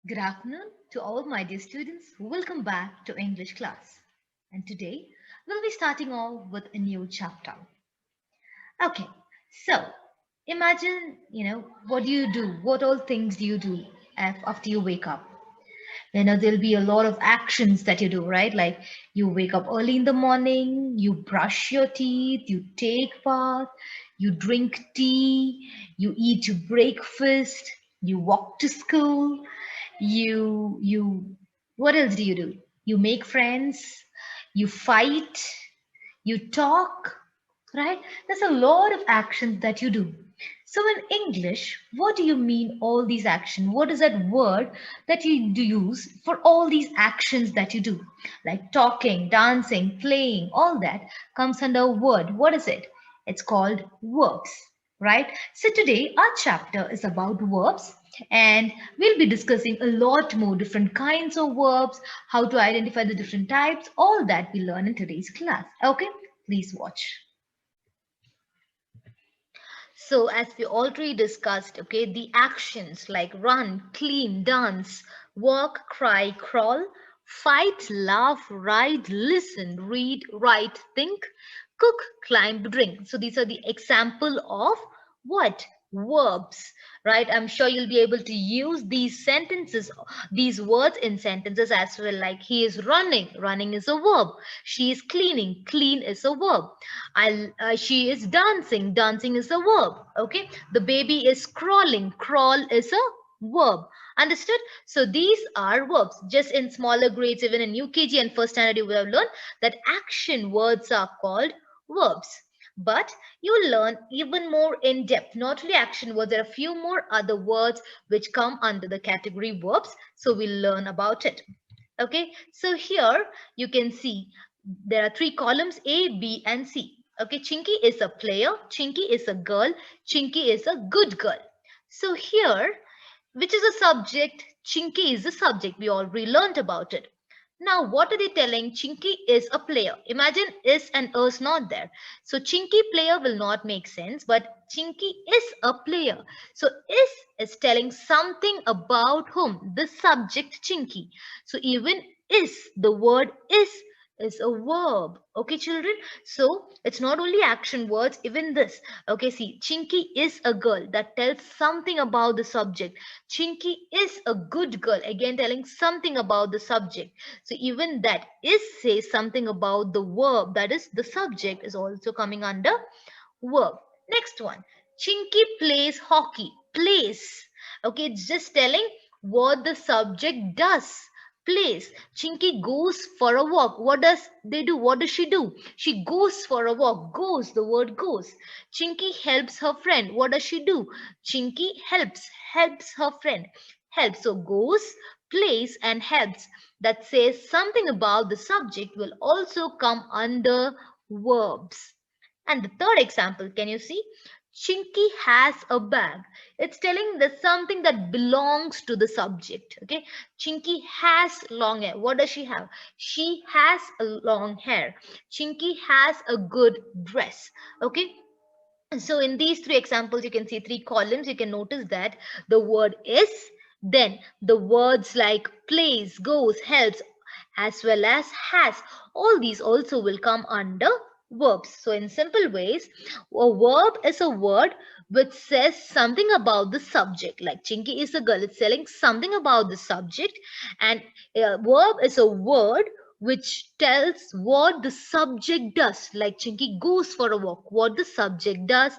Good afternoon to all my dear students. Welcome back to English class. And today we'll be starting off with a new chapter. Okay, so imagine, what do you do? What all things do you do after you wake up? There'll be a lot of actions that you do, right? Like you wake up early in the morning, you brush your teeth, you take bath, you drink tea, you eat your breakfast, you walk to school, you what else do you do? You make friends, you fight, you talk, right? There's a lot of actions that you do. So in English, what do you mean all these actions? What is that word that you do use for all these actions that you do? Like talking, dancing, playing, all that comes under a word. What is it? It's called verbs, right? So today our chapter is about verbs and we'll be discussing a lot more different kinds of verbs, how to identify the different types, all that we learn in today's class. Okay, please watch. So as we already discussed, okay, the actions like run, clean, dance, walk, cry, crawl, fight, laugh, ride, listen, read, write, think, cook, climb, drink. So these are the example of what? Verbs, right? I'm sure you'll be able to use these sentences, these words in sentences as well. Like he is running, running is a verb. She is cleaning, clean is a verb. She is dancing, dancing is a verb. Okay, the baby is crawling, crawl is a verb. Understood? So these are verbs. Just in smaller grades, even in UKG and first standard, you will have learned that action words are called verbs. But you will learn even more in depth. Not only action words, there are a few more other words which come under the category verbs. So we'll learn about it. Okay, so here you can see there are three columns A, B, and C. Okay, Chinky is a player, Chinky is a girl, Chinky is a good girl. So here, which is a subject? Chinky is the subject. We already learnt about it. Now, what are they telling? Chinky is a player. Imagine is and is not there. So, Chinky player will not make sense, but Chinky is a player. So, is telling something about whom? The subject Chinky. So, even the word is a verb. Okay, children? So, it's not only action words, even this. Okay, see, Chinky is a girl. That tells something about the subject. Chinky is a good girl. Again, telling something about the subject. So even that is says something about the verb, that is the subject is also coming under verb. Next one, Chinky plays hockey. Plays. Okay, it's just telling what the subject does. Plays. Chinky goes for a walk. What does they do? What does she do? She goes for a walk. Goes, the word goes. Chinky helps her friend. What does she do? Chinky helps her friend. Helps. So goes, plays, and helps. That says something about the subject will also come under verbs. And the third example, can you see? Chinky has a bag. It's telling that something that belongs to the subject. Okay. Chinky has long hair. What does she have? She has a long hair. Chinky has a good dress. Okay. So in these three examples, you can see three columns. You can notice that the word is, then the words like plays, goes, helps, as well as has. All these also will come under verbs. So in simple ways, a verb is a word which says something about the subject. Like Chinky is a girl, it's telling something about the subject. And a verb is a word which tells what the subject does. Like Chinky goes for a walk, what the subject does.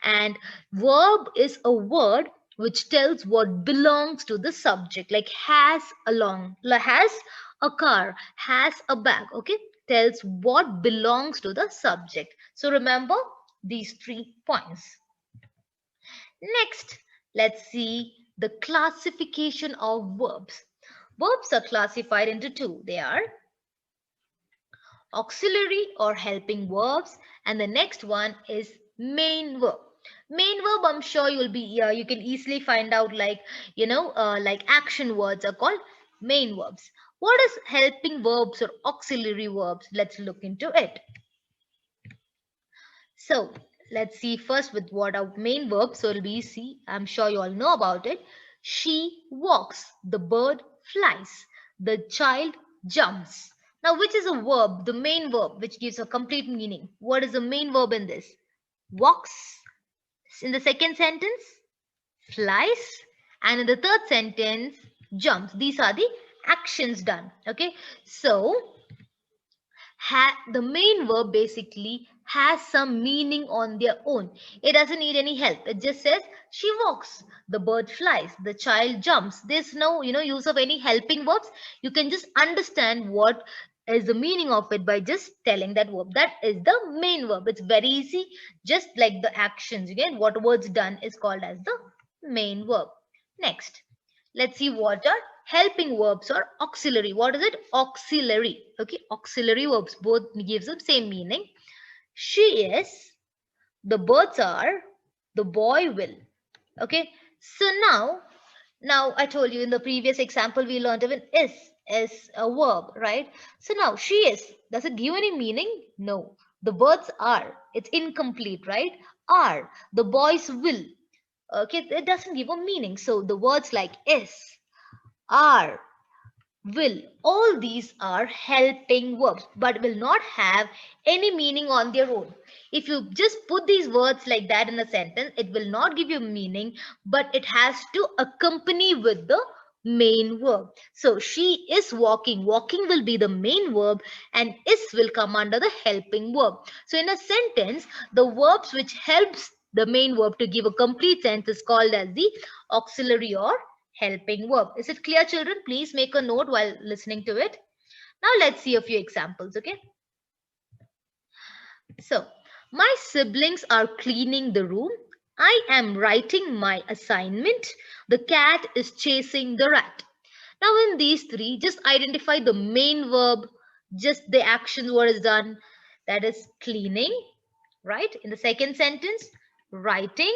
And verb is a word which tells what belongs to the subject, like has a car, has a bag. Okay, tells what belongs to the subject. So remember these 3 points. Next, let's see the classification of verbs. Verbs are classified into two. They are auxiliary or helping verbs, and the next one is main verb. Main verb, I'm sure you'll be you can easily find out, like like action words are called main verbs. What is helping verbs or auxiliary verbs? Let's look into it. So let's see first with what are main verbs. So it'll be, see, I'm sure you all know about it. She walks. The bird flies. The child jumps. Now, which is a verb, the main verb, which gives a complete meaning? What is the main verb in this? Walks. In the second sentence, flies. And in the third sentence, jumps. These are the actions done. Okay. So, the main verb basically has some meaning on their own. It doesn't need any help. It just says she walks, the bird flies, the child jumps. There's no use of any helping verbs. You can just understand what is the meaning of it by just telling that verb. That is the main verb. It's very easy. Just like the actions, again, what words done is called as the main verb. Next, let's see what are helping verbs or auxiliary. What is it? Auxiliary. Okay, auxiliary verbs both gives the same meaning. She is, the birds are, the boy will. Okay, so now I told you in the previous example we learned even is a verb, right? So now she is, does it give any meaning? No. The birds are, it's incomplete, right? Are, the boys will. Okay, it doesn't give a meaning. So the words like is, are, will, all these are helping verbs but will not have any meaning on their own. If you just put these words like that in a sentence, it will not give you meaning, but it has to accompany with the main verb. So she is walking. Walking will be the main verb and is will come under the helping verb. So in a sentence, the verbs which helps the main verb to give a complete sense is called as the auxiliary or helping verb. Is it clear, children? Please make a note while listening to it. Now let's see a few examples, okay? So, my siblings are cleaning the room. I am writing my assignment. The cat is chasing the rat. Now in these three, just identify the main verb, just the action what is done. That is cleaning, right? In the second sentence, writing.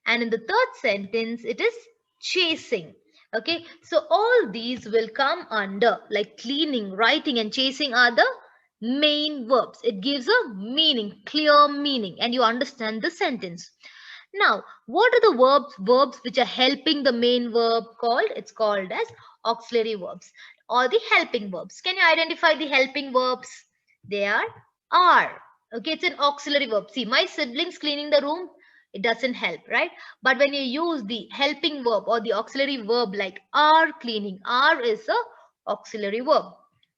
And in the third sentence, it is chasing. Okay, so all these will come under, like cleaning, writing and chasing are the main verbs. It gives a meaning, clear meaning, and you understand the sentence. Now, what are the verbs which are helping the main verb called? It's called as auxiliary verbs or the helping verbs. Can you identify the helping verbs? They are. Okay, it's an auxiliary verb. See, my siblings cleaning the room, it doesn't help, right? But when you use the helping verb or the auxiliary verb like are cleaning, are is a auxiliary verb.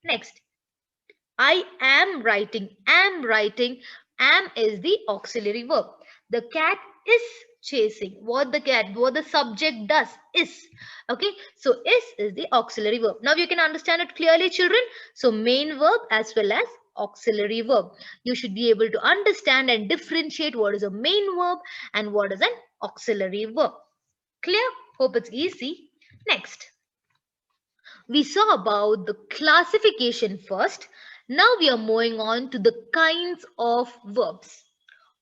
Next, I am writing, am is the auxiliary verb. The cat is chasing. What the subject does is. Okay, so is the auxiliary verb. Now you can understand it clearly, children. So main verb as well as auxiliary verb. You should be able to understand and differentiate what is a main verb and what is an auxiliary verb. Clear? Hope it's easy. Next, we saw about the classification first. Now we are moving on to the kinds of verbs.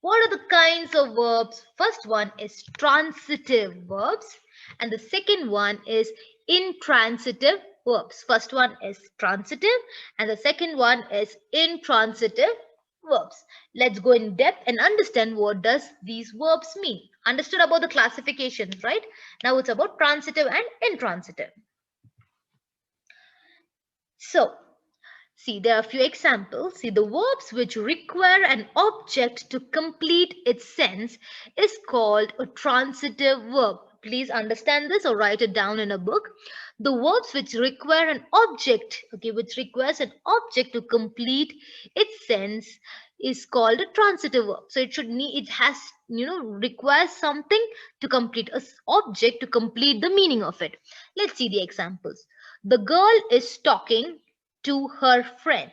What are the kinds of verbs? First one is transitive verbs and the second one is intransitive verbs. First one is transitive and the second one is intransitive verbs. Let's go in depth and understand what does these verbs mean. Understood about the classifications, right? Now it's about transitive and intransitive. So, see, there are a few examples. See, the verbs which require an object to complete its sense is called a transitive verb. Please understand this or write it down in a book. The verbs which require an object, okay, which requires an object to complete its sense is called a transitive verb. So it has, requires something to complete, an object to complete the meaning of it. Let's see the examples. The girl is talking to her friend.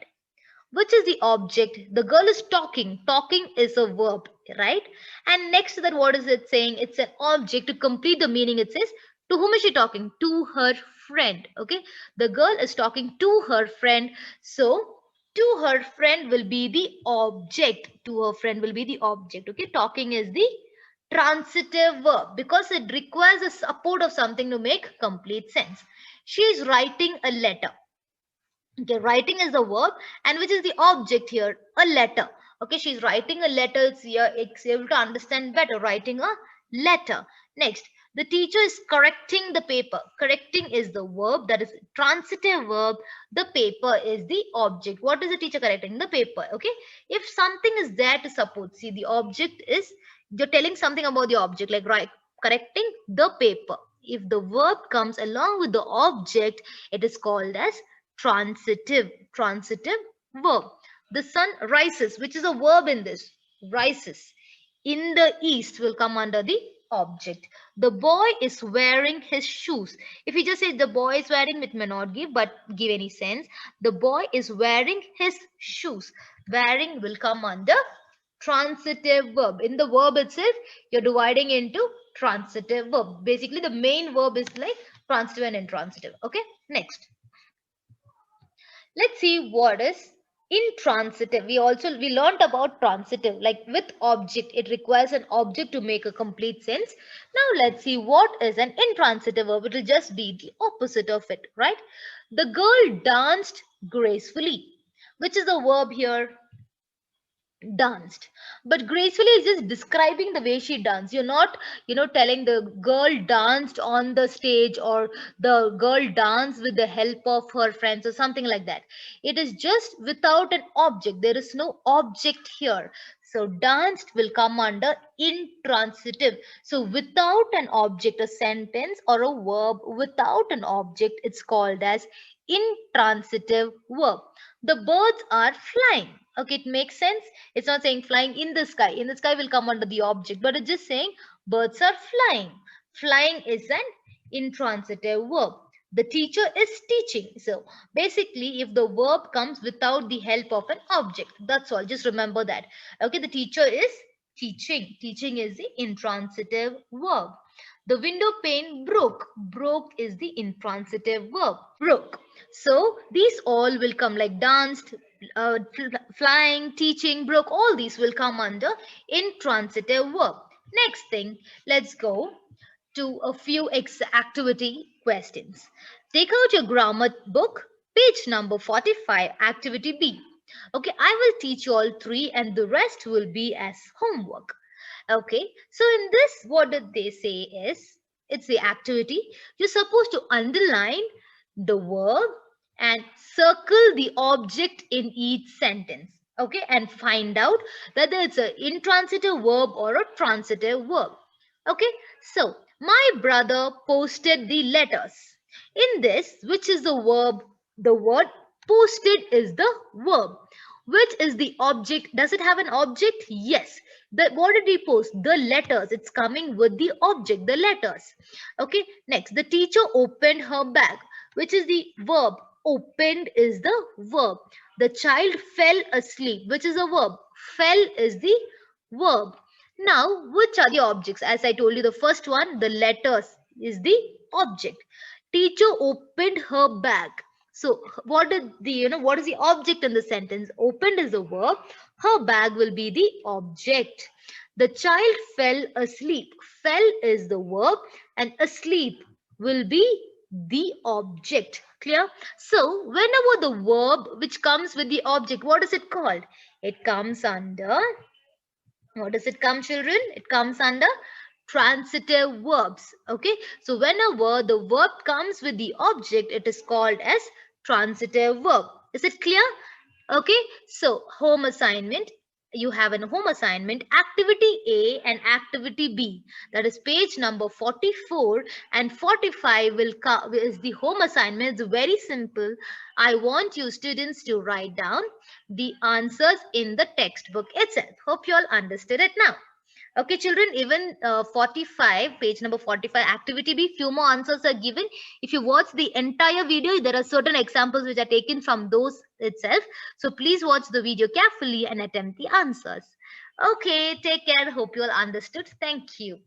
Which is the object? The girl is talking. Talking is a verb, right? And next to that, what is it saying? It's an object. To complete the meaning, it says, to whom is she talking? To her friend. Okay. The girl is talking to her friend. So, to her friend will be the object. To her friend will be the object. Okay. Talking is the transitive verb because it requires a support of something to make complete sense. She is writing a letter. Okay, writing is the verb and which is the object here? A letter. Okay, she's writing a letter. It's here, it's able to understand better. Writing a letter. Next, The teacher is correcting the paper. Correcting is the verb, that is transitive verb. The paper is the object. What is the teacher correcting? The paper. Okay. If something is there to support, see, the object is, you're telling something about the object, like right, correcting the paper. If the verb comes along with the object, it is called as transitive verb. The sun rises, which is a verb in this, rises in the east, will come under the object. The boy is wearing his shoes. If you just say the boy is wearing, it may not give any sense. The boy is wearing his shoes. Wearing will come under transitive verb. In the verb itself, you're dividing into transitive verb. Basically, the main verb is like transitive and intransitive. Okay, next. Let's see what is intransitive. We learned about transitive, like with object. It requires an object to make a complete sense. Now let's see what is an intransitive verb. It will just be the opposite of it, right? The girl danced gracefully. Which is the verb here? Danced. But gracefully is just describing the way she danced. You're not, telling the girl danced on the stage, or the girl danced with the help of her friends or something like that. It is just without an object. There is no object here. So danced will come under intransitive. So without an object, a sentence or a verb without an object, it's called as intransitive verb. The birds are flying. Okay, it makes sense. It's not saying flying in the sky. In the sky will come under the object, but it's just saying birds are flying. Flying is an intransitive verb. The teacher is teaching. So basically, if the verb comes without the help of an object, that's all. Just remember that. Okay, the teacher is teaching. Teaching is the intransitive verb. The window pane broke. Broke is the intransitive verb. Broke. So these all will come like danced, flying, teaching, broke. All these will come under intransitive verb. Next thing, let's go to a few activity questions. Take out your grammar book, page number 45, activity B. Okay, I will teach you all three and the rest will be as homework. Okay, so in this, what did they say is, it's the activity. You're supposed to underline the verb and circle the object in each sentence. Okay, and find out whether it's an intransitive verb or a transitive verb. Okay, so my brother posted the letters. In this, which is the verb? The word posted is the verb. Which is the object? Does it have an object? Yes. What did he post? The letters. It's coming with the object, the letters. Okay. Next, the teacher opened her bag. Which is the verb? Opened is the verb. The child fell asleep. Which is a verb? Fell is the verb. Now, which are the objects? As I told you, the first one, the letters is the object. Teacher opened her bag. So what is the object in the sentence? Opened is the verb. Her bag will be the object. The child fell asleep. Fell is the verb and asleep will be the object. Clear? So whenever the verb which comes with the object, what is it called? It comes under, what does it come, children? It comes under transitive verbs. Okay, so whenever the verb comes with the object, it is called as transitive verb. Is it clear? Okay, so home assignment. You have a home assignment, activity A and activity B. That is page number 44 and 45 will come is the home assignment. It's very simple. I want you students to write down the answers in the textbook itself. Hope you all understood it now. Okay, children, even 45, page number 45, activity B, few more answers are given. If you watch the entire video, there are certain examples which are taken from those itself. So please watch the video carefully and attempt the answers. Okay, take care. Hope you all understood. Thank you.